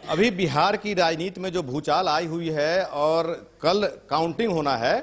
अभी बिहार की राजनीति में जो भूचाल आई हुई है और कल काउंटिंग होना है,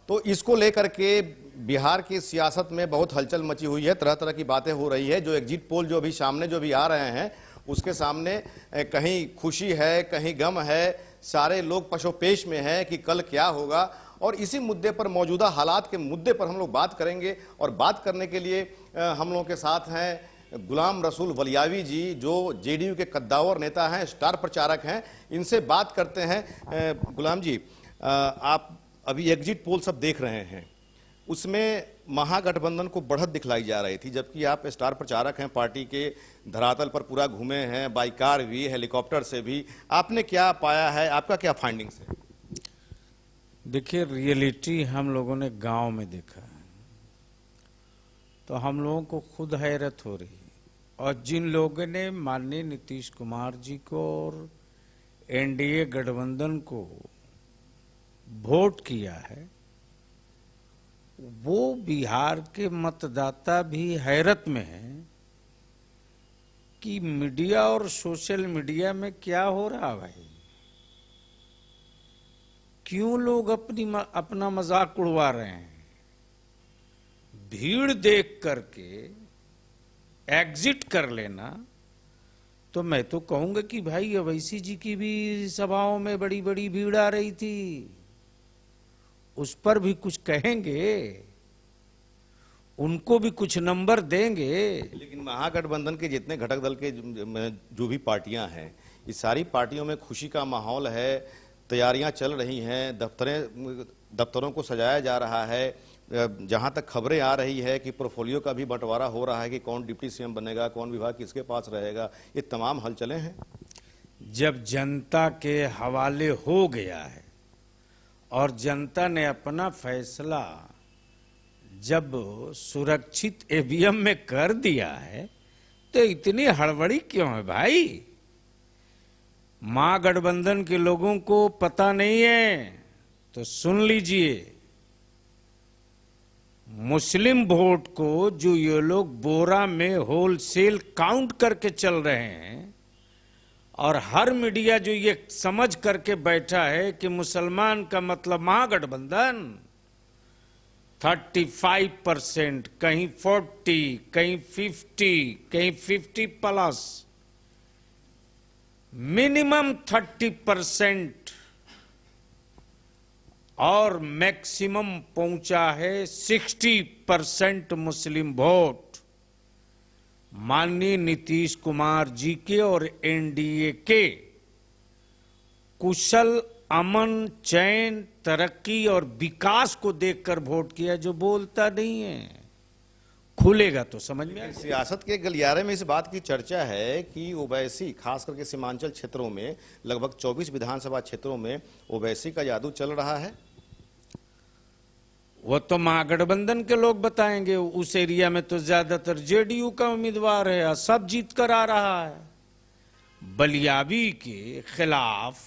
तो इसको लेकर के बिहार की सियासत में बहुत हलचल मची हुई है। तरह तरह की बातें हो रही है। जो एग्जिट पोल जो अभी सामने जो भी आ रहे हैं, उसके सामने कहीं खुशी है, कहीं गम है, सारे लोग पशोपेश में हैं कि कल क्या होगा। और इसी मुद्दे पर, मौजूदा हालात के मुद्दे पर हम लोग बात करेंगे। और बात करने के लिए हम लोगों के साथ हैं गुलाम रसूल वलियावी जी, जो जेडीयू के कद्दावर नेता हैं, स्टार प्रचारक हैं। इनसे बात करते हैं। गुलाम जी, आप अभी एग्जिट पोल सब देख रहे हैं, उसमें महागठबंधन को बढ़त दिखलाई जा रही थी, जबकि आप स्टार प्रचारक हैं, पार्टी के धरातल पर पूरा घूमे हैं, बाई कार भी, हेलीकॉप्टर से भी। आपने क्या पाया है, आपका क्या फाइंडिंग्स है? देखिए, रियलिटी हम लोगों ने गांव में देखा है, तो हम लोगों को खुद हैरत हो रही है। और जिन लोगों ने माननीय नीतीश कुमार जी को और एनडीए गठबंधन को वोट किया है, वो बिहार के मतदाता भी हैरत में हैं कि मीडिया और सोशल मीडिया में क्या हो रहा है भाई। क्यों लोग अपना मजाक उड़वा रहे हैं। भीड़ देख करके एग्जिट कर लेना, तो मैं तो कहूंगा कि भाई अवैसी जी की भी सभाओं में बड़ी बड़ी भीड़ आ रही थी, उस पर भी कुछ कहेंगे, उनको भी कुछ नंबर देंगे। लेकिन महागठबंधन के जितने घटक दल के जो भी पार्टियां हैं, इस सारी पार्टियों में खुशी का माहौल है, तैयारियां चल रही हैं, दफ्तरों को सजाया जा रहा है। जहां तक खबरें आ रही है कि पोर्टफोलियो का भी बंटवारा हो रहा है कि कौन डिप्टी सीएम बनेगा, कौन विभाग किसके पास रहेगा, ये तमाम हलचलें हैं। जब जनता के हवाले हो गया है और जनता ने अपना फैसला जब सुरक्षित ईवीएम में कर दिया है, तो इतनी हड़बड़ी क्यों है भाई। महागठबंधन के लोगों को पता नहीं है तो सुन लीजिए, मुस्लिम वोट को जो ये लोग बोरा में होलसेल काउंट करके चल रहे हैं, और हर मीडिया जो ये समझ करके बैठा है कि मुसलमान का मतलब महागठबंधन, 35%, कहीं 40, कहीं 50, कहीं 50+, मिनिमम 30% और मैक्सिमम पहुंचा है 60% मुस्लिम वोट माननीय नीतीश कुमार जी के और एनडीए के कुशल, अमन, चैन, तरक्की और विकास को देखकर वोट किया। जो बोलता नहीं है, खुलेगा तो समझ में आएगा। सियासत के गलियारे में इस बात की चर्चा है कि ओवैसी, खास करके सीमांचल क्षेत्रों में, लगभग 24 विधानसभा क्षेत्रों में ओवैसी का जादू चल रहा है। वो तो महागठबंधन के लोग बताएंगे। उस एरिया में तो ज्यादातर जेडीयू का उम्मीदवार है, सब जीत कर आ रहा है। बलियावी के खिलाफ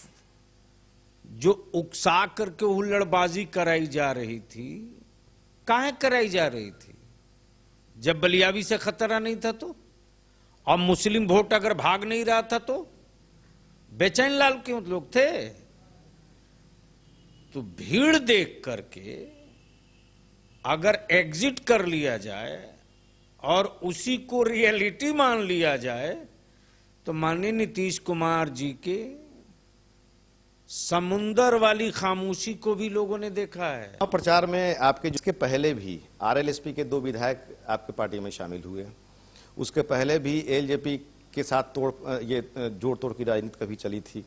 जो उकसा करके हुल्लड़बाजी कराई जा रही थी, काहे कराई जा रही थी? जब बलियावी से खतरा नहीं था तो, और मुस्लिम वोट अगर भाग नहीं रहा था तो बेचैन लाल क्यों लोग थे? तो भीड़ देख करके अगर एग्जिट कर लिया जाए और उसी को रियलिटी मान लिया जाए, तो माननीय नीतीश कुमार जी के समुंदर वाली खामोशी को भी लोगों ने देखा है। प्रचार में आपके, जिसके पहले भी आरएलएसपी के 2 विधायक आपके पार्टी में शामिल हुए, उसके पहले भी एलजेपी के साथ जोड़ तोड़ की राजनीति कभी चली थी।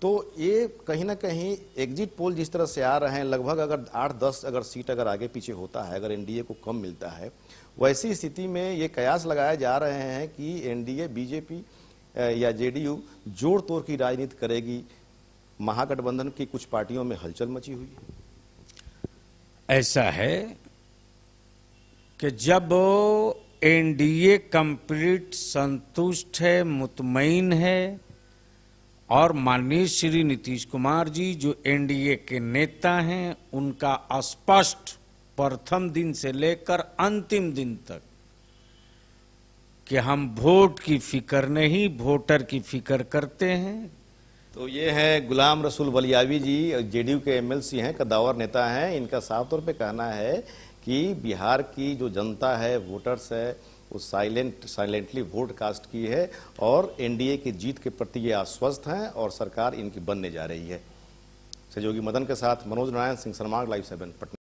तो ये कहीं ना कहीं एग्जिट पोल जिस तरह से आ रहे हैं, लगभग अगर 8-10 अगर सीट अगर आगे पीछे होता है, अगर एनडीए को कम मिलता है, वैसी स्थिति में ये कयास लगाए जा रहे हैं कि एनडीए, बीजेपी या जेडीयू जोड़ तोड़ की राजनीति करेगी। महागठबंधन की कुछ पार्टियों में हलचल मची हुई है। ऐसा है कि जब एनडीए कंप्लीट संतुष्ट है, मुतमईन है, और माननीय श्री नीतीश कुमार जी जो एनडीए के नेता हैं, उनका स्पष्ट प्रथम दिन से लेकर अंतिम दिन तक कि हम वोट की फिक्र नहीं, वोटर की फिक्र करते हैं, तो ये है गुलाम रसूल बलियावी जी, जेडीयू के एमएलसी हैं, कद्दावर नेता हैं। इनका साफ तौर पे कहना है कि बिहार की जो जनता है, वोटर्स है, वो साइलेंटली वोट कास्ट की है और एनडीए की जीत के प्रति ये आश्वस्त हैं और सरकार इनकी बनने जा रही है। सहयोगी मदन के साथ मनोज नारायण सिंह, सनमार्ग लाइव 7 पटना।